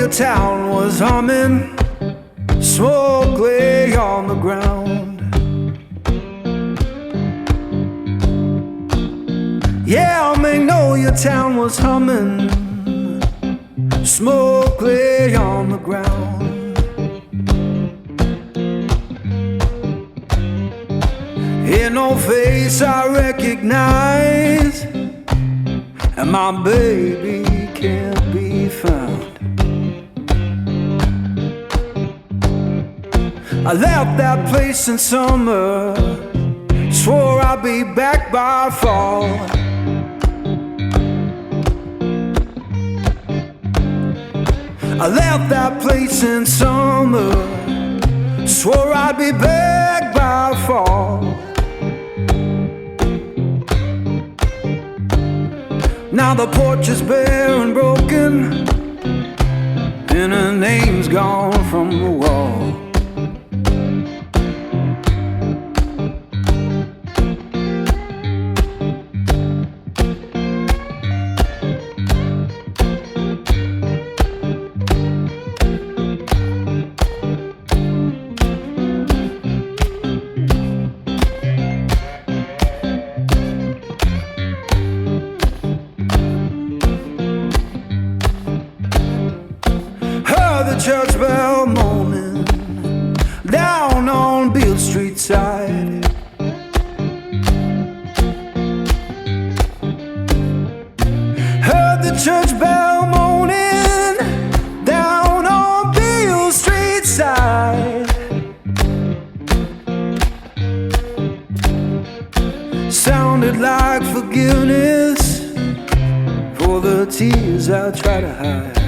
your town was humming, smoke lay on the ground. Yeah, I may know your town was humming, smoke lay on the ground. Ain't no face I recognize, and my baby can't be found. I left that place in summer, swore I'd be back by fall. I left that place in summer, swore I'd be back by fall. Now the porch is bare and broken, and her name's gone from the wall. The church bell moaning down on Beale Street side. Heard the church bell moaning down on Beale Street side. Sounded like forgiveness for the tears I try to hide.